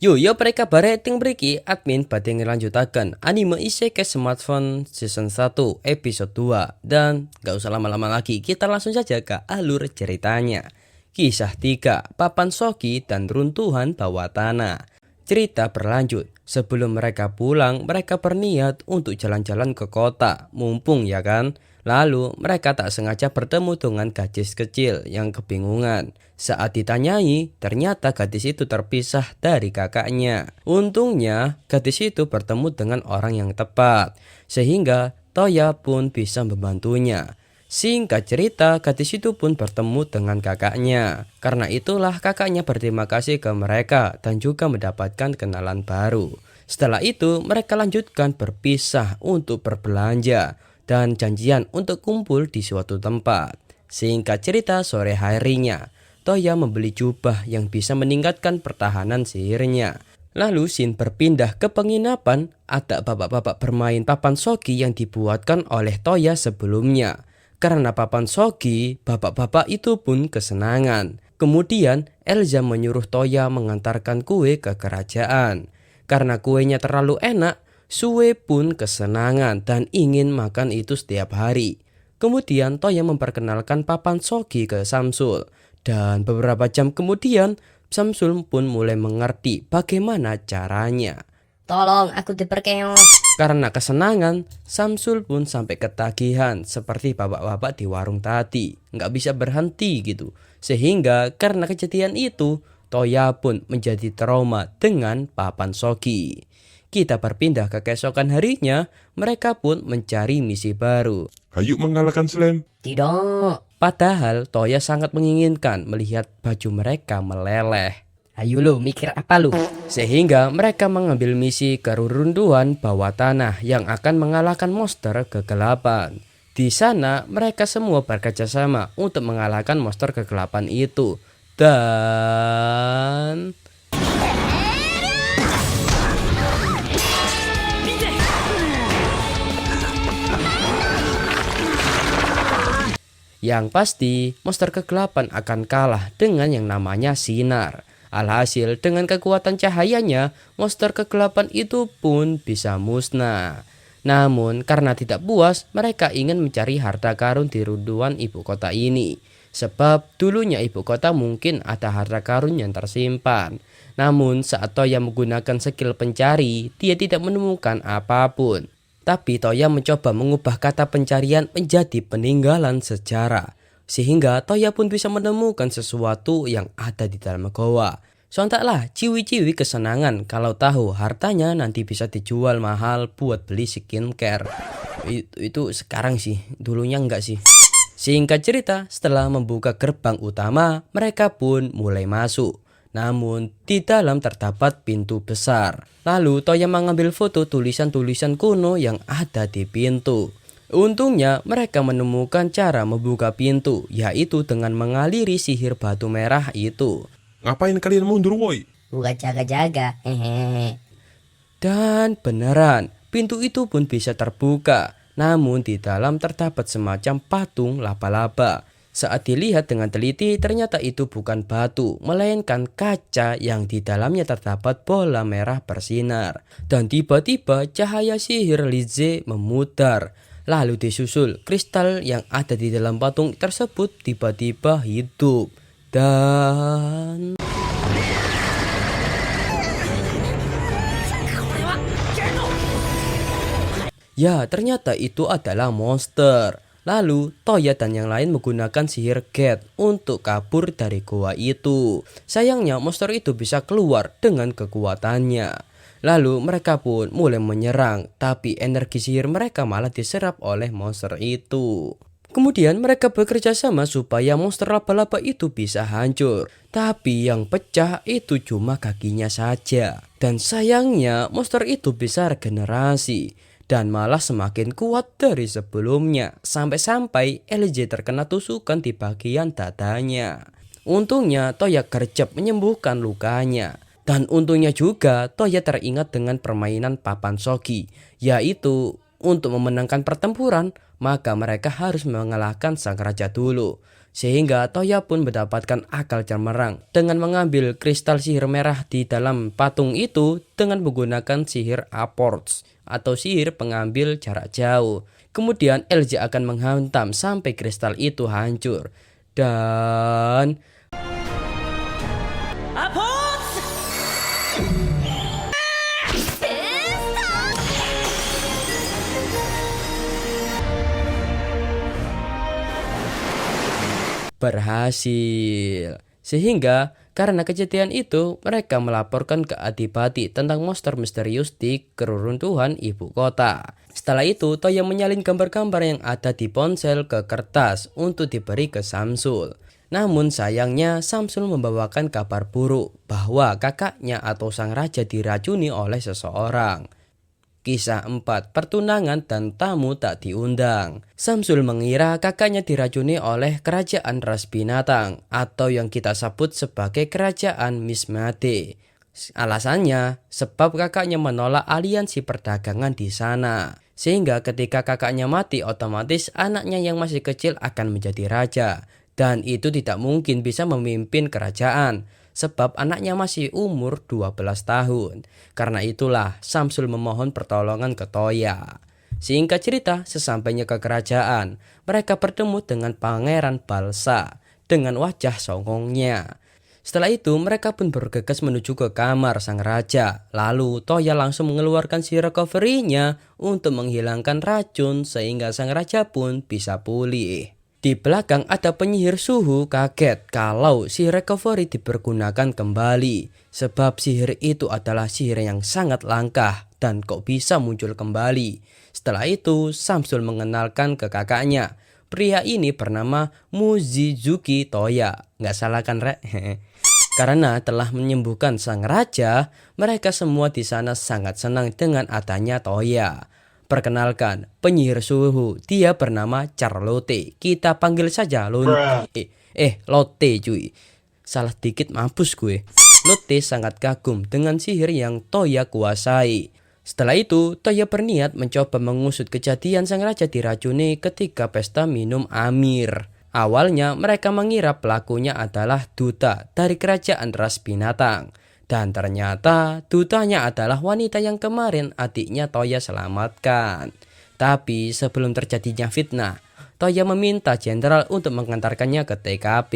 Yo pre kabar ting beriki admin badhe ngelanjutaken anime Isekai Smartphone season 1 episode 2 dan gak usah lama-lama lagi, kita langsung saja ke alur ceritanya. Kisah 3, Papan Sogi dan Runtuhan Bawah Tanah. Cerita berlanjut. Sebelum mereka pulang, mereka berniat untuk jalan-jalan ke kota, mumpung ya kan. Lalu mereka tak sengaja bertemu dengan gadis kecil yang kebingungan. Saat ditanyai, ternyata gadis itu terpisah dari kakaknya. Untungnya, gadis itu bertemu dengan orang yang tepat, sehingga Toya pun bisa membantunya. Singkat cerita, gadis itu pun bertemu dengan kakaknya. Karena itulah kakaknya berterima kasih ke mereka dan juga mendapatkan kenalan baru. Setelah itu, mereka lanjutkan berpisah untuk berbelanja dan janjian untuk kumpul di suatu tempat. Singkat cerita, sore harinya, Toya membeli jubah yang bisa meningkatkan pertahanan sihirnya. Lalu Shin berpindah ke penginapan. Ada bapak-bapak bermain papan sogi yang dibuatkan oleh Toya sebelumnya. Karena papan sogi, bapak-bapak itu pun kesenangan. Kemudian Elza menyuruh Toya mengantarkan kue ke kerajaan. Karena kuenya terlalu enak, Sue pun kesenangan dan ingin makan itu setiap hari. Kemudian Toya memperkenalkan papan sogi ke Samsul. Dan beberapa jam kemudian Samsul pun mulai mengerti bagaimana caranya. Tolong aku diperkeong. Karena kesenangan, Samsul pun sampai ketagihan seperti bapak-bapak di warung tadi. Nggak bisa berhenti gitu. Sehingga karena kejadian itu, Toya pun menjadi trauma dengan papan sogi. Kita berpindah ke keesokan harinya, mereka pun mencari misi baru. Ayo mengalahkan Slam. Tidak. Padahal Toya sangat menginginkan melihat baju mereka meleleh. Ayo lu, mikir apa lu? Sehingga mereka mengambil misi ke reruntuhan bawah tanah yang akan mengalahkan monster kegelapan. Di sana mereka semua bekerja sama untuk mengalahkan monster kegelapan itu. Dan yang pasti, monster kegelapan akan kalah dengan yang namanya sinar. Alhasil, dengan kekuatan cahayanya, monster kegelapan itu pun bisa musnah. Namun, karena tidak puas, mereka ingin mencari harta karun di runtuhan ibu kota ini. Sebab dulunya ibu kota mungkin ada harta karun yang tersimpan. Namun, saat Toya menggunakan skill pencari, dia tidak menemukan apapun. Tapi Toya mencoba mengubah kata pencarian menjadi peninggalan sejarah. Sehingga Toya pun bisa menemukan sesuatu yang ada di dalam goa. Sontaklah ciwi-ciwi kesenangan kalau tahu hartanya nanti bisa dijual mahal buat beli skincare. Itu sekarang sih, dulunya enggak sih. Singkat cerita, setelah membuka gerbang utama, mereka pun mulai masuk. Namun di dalam terdapat pintu besar. Lalu Toya mengambil foto tulisan-tulisan kuno yang ada di pintu. Untungnya mereka menemukan cara membuka pintu, yaitu dengan mengaliri sihir batu merah itu. Ngapain kalian mundur woi? Bukan jaga-jaga. Hehehe. Dan beneran, pintu itu pun bisa terbuka. Namun di dalam terdapat semacam patung laba-laba. Saat dilihat dengan teliti, ternyata itu bukan batu, melainkan kaca yang di dalamnya terdapat bola merah bersinar. Dan tiba-tiba cahaya sihir Lize memudar. Lalu disusul kristal yang ada di dalam patung tersebut tiba-tiba hidup. Dan ya, ternyata itu adalah monster. Lalu Toya dan yang lain menggunakan sihir Gate untuk kabur dari goa itu. Sayangnya monster itu bisa keluar dengan kekuatannya. Lalu mereka pun mulai menyerang, tapi energi sihir mereka malah diserap oleh monster itu. Kemudian mereka bekerja sama supaya monster laba-laba itu bisa hancur. Tapi yang pecah itu cuma kakinya saja. Dan sayangnya monster itu bisa regenerasi. Dan malah semakin kuat dari sebelumnya. Sampai-sampai LJ terkena tusukan di bagian dadanya. Untungnya Toya gercep menyembuhkan lukanya. Dan untungnya juga Toya teringat dengan permainan papan sogi. Yaitu untuk memenangkan pertempuran, maka mereka harus mengalahkan sang raja dulu. Sehingga Toya pun mendapatkan akal cemerlang dengan mengambil kristal sihir merah di dalam patung itu dengan menggunakan sihir approach atau sihir pengambil jarak jauh. Kemudian Elja akan menghantam sampai kristal itu hancur. Dan berhasil. Sehingga karena kejadian itu mereka melaporkan ke Adipati tentang monster misterius di keruntuhan ibu kota. Setelah itu Toya menyalin gambar-gambar yang ada di ponsel ke kertas untuk diberi ke Samsul. Namun sayangnya Samsul membawakan kabar buruk bahwa kakaknya atau sang raja diracuni oleh seseorang. Kisah 4. Pertunangan dan tamu tak diundang. Samsul mengira kakaknya diracuni oleh kerajaan ras binatang atau yang kita sebut sebagai kerajaan Mismade. Alasannya sebab kakaknya menolak aliansi perdagangan di sana. Sehingga ketika kakaknya mati otomatis anaknya yang masih kecil akan menjadi raja. Dan itu tidak mungkin bisa memimpin kerajaan. Sebab anaknya masih umur 12 tahun. Karena itulah Samsul memohon pertolongan ke Toya. Singkat cerita, sesampainya ke kerajaan, mereka bertemu dengan Pangeran Balsa dengan wajah songongnya. Setelah itu mereka pun bergegas menuju ke kamar sang raja. Lalu Toya langsung mengeluarkan si recovery-nya untuk menghilangkan racun sehingga sang raja pun bisa pulih. Di belakang ada penyihir suhu kaget kalau si recovery dipergunakan kembali. Sebab sihir itu adalah sihir yang sangat langka dan kok bisa muncul kembali. Setelah itu Samsul mengenalkan ke kakaknya. Pria ini bernama Mujizuki Toya. Nggak salah kan, Rek? Karena telah menyembuhkan sang raja, mereka semua di sana sangat senang dengan adanya Toya. Perkenalkan, penyihir suhu, dia bernama Charlotte. Kita panggil saja Lotte. Lotte cuy. Salah dikit mampus gue. Lotte sangat kagum dengan sihir yang Toya kuasai. Setelah itu, Toya berniat mencoba mengusut kejadian sang raja diracuni ketika pesta minum Amir. Awalnya mereka mengira pelakunya adalah duta dari kerajaan ras binatang. Dan ternyata dutanya adalah wanita yang kemarin adiknya Toya selamatkan. Tapi sebelum terjadinya fitnah, Toya meminta jenderal untuk mengantarkannya ke TKP.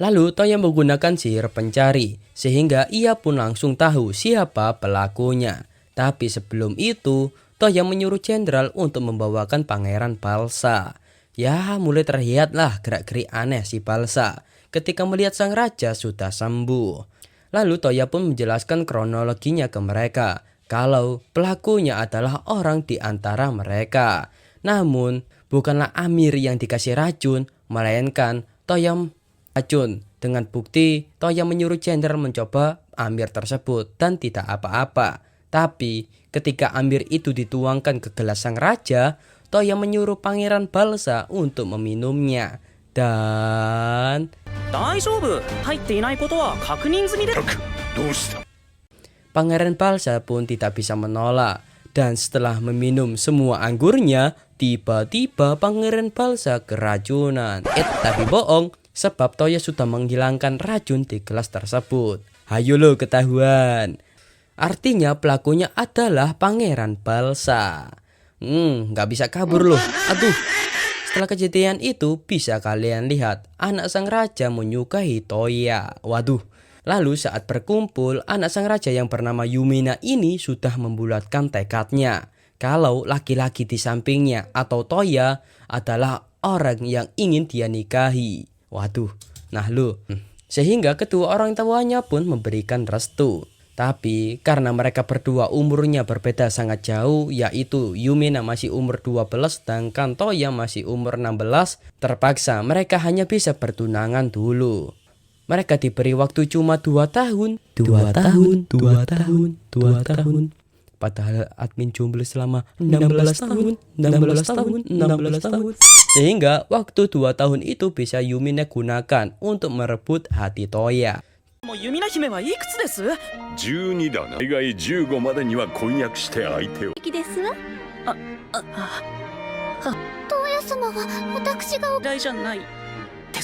Lalu Toya menggunakan sihir pencari, sehingga ia pun langsung tahu siapa pelakunya. Tapi sebelum itu, Toya menyuruh jenderal untuk membawakan Pangeran Balsa. Ya, mulai terlihatlah gerak-gerik aneh si Balsa ketika melihat sang raja sudah sembuh. Lalu Toya pun menjelaskan kronologinya ke mereka, kalau pelakunya adalah orang di antara mereka. Namun, bukanlah Amir yang dikasih racun, melainkan Toya racun. Dengan bukti, Toya menyuruh jenderal mencoba Amir tersebut dan tidak apa-apa. Tapi, ketika Amir itu dituangkan ke gelas sang raja, Toya menyuruh Pangeran Balsa untuk meminumnya. Dan Pangeran Balsa pun tidak bisa menolak. Dan setelah meminum semua anggurnya, tiba-tiba Pangeran Balsa keracunan. Tapi bohong, sebab Toya sudah menghilangkan racun di gelas tersebut. Hayo lo ketahuan. Artinya pelakunya adalah Pangeran Balsa. Nggak bisa kabur loh. Aduh. Setelah kejadian itu bisa kalian lihat anak sang raja menyukai Toya. Waduh. Lalu saat berkumpul, anak sang raja yang bernama Yumina ini sudah membulatkan tekadnya. Kalau laki-laki di sampingnya atau Toya adalah orang yang ingin dia nikahi. Waduh. Nah lo. Sehingga kedua orang tuanya pun memberikan restu. Tapi karena mereka berdua umurnya berbeda sangat jauh, yaitu Yumina masih umur 12 sedangkan Toya masih umur 16, terpaksa mereka hanya bisa bertunangan dulu. Mereka diberi waktu cuma 2 tahun. 2 tahun. Padahal admin jomblo selama 16 tahun. Sehingga waktu 2 tahun itu bisa Yumina gunakan untuk merebut hati Toya. 弓名姫はいくつです12だな。大概15までには婚約して相手を。ですわ。トーヤ様は私が大じゃないで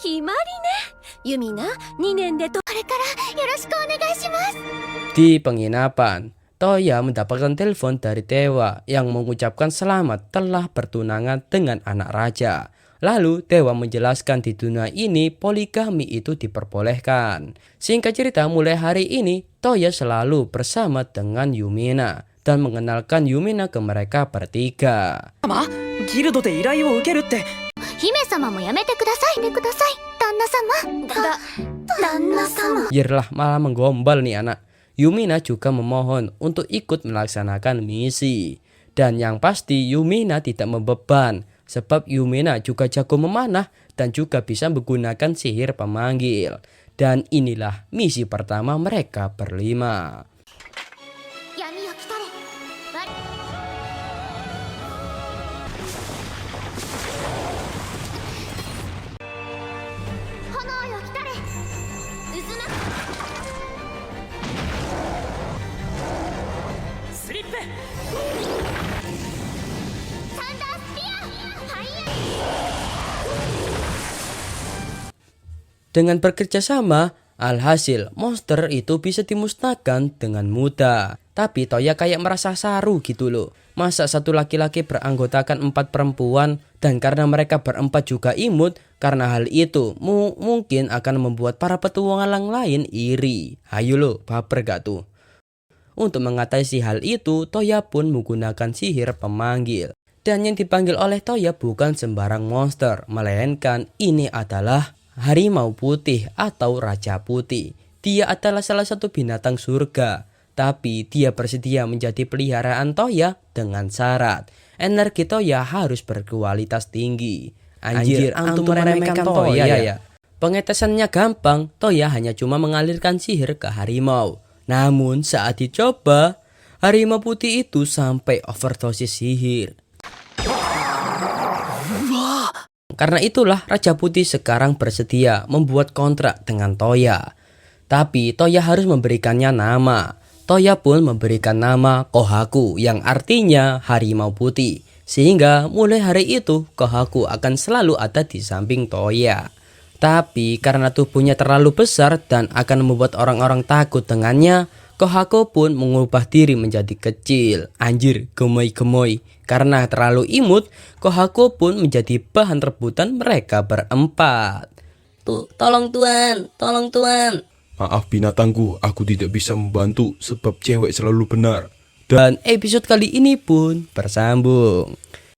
決まりね。ユミナ、2年でとこれからよろしくお願いします。 Di penginapan, Toya mendapatkan telepon dari Tewa yang mengucapkan selamat telah bertunangan dengan anak raja. Lalu Tewa menjelaskan di dunia ini poligami itu diperbolehkan. Singkat cerita, mulai hari ini Toya selalu bersama dengan Yumina dan mengenalkan Yumina ke mereka bertiga. ギルドで依頼を受けるって。姫様もやめてくださいね、ください。旦那様。旦那様。 Yerlah malah menggombal nih anak. Yumina juga memohon untuk ikut melaksanakan misi. Dan yang pasti Yumina tidak membeban. Sebab Yumina juga jago memanah dan juga bisa menggunakan sihir pemanggil. Dan inilah misi pertama mereka berlima. 闇を来たれ。炎よ来たれ。渦巻スリップ。サンダースピア。ファイヤー。 Dengan bekerja sama, alhasil monster itu bisa dimusnahkan dengan mudah. Tapi Toya kayak merasa saru gitu loh. Masa satu laki-laki beranggotakan 4 perempuan dan karena mereka berempat juga imut, karena hal itu mungkin akan membuat para petualang lain iri. Ayo lo, baper gak tuh? Untuk mengatasi hal itu, Toya pun menggunakan sihir pemanggil. Dan yang dipanggil oleh Toya bukan sembarang monster, melainkan ini adalah harimau putih atau raja putih. Dia adalah salah satu binatang surga. Tapi dia bersedia menjadi peliharaan Toya dengan syarat energi Toya harus berkualitas tinggi. Anjir, antum meremehkan Toya ya. Pengetesannya gampang, Toya hanya cuma mengalirkan sihir ke harimau. Namun saat dicoba, harimau putih itu sampai overdosis sihir. Karena itulah Raja Putih sekarang bersedia membuat kontrak dengan Toya. Tapi Toya harus memberikannya nama. Toya pun memberikan nama Kohaku yang artinya harimau putih. Sehingga mulai hari itu Kohaku akan selalu ada di samping Toya. Tapi karena tubuhnya terlalu besar dan akan membuat orang-orang takut dengannya, Kohaku pun mengubah diri menjadi kecil. Anjir, gemoy-gemoy. Karena terlalu imut, Kohaku pun menjadi bahan rebutan mereka berempat. Tolong tuan, tolong tuan. Maaf binatangku, aku tidak bisa membantu sebab cewek selalu benar. Dan episode kali ini pun bersambung.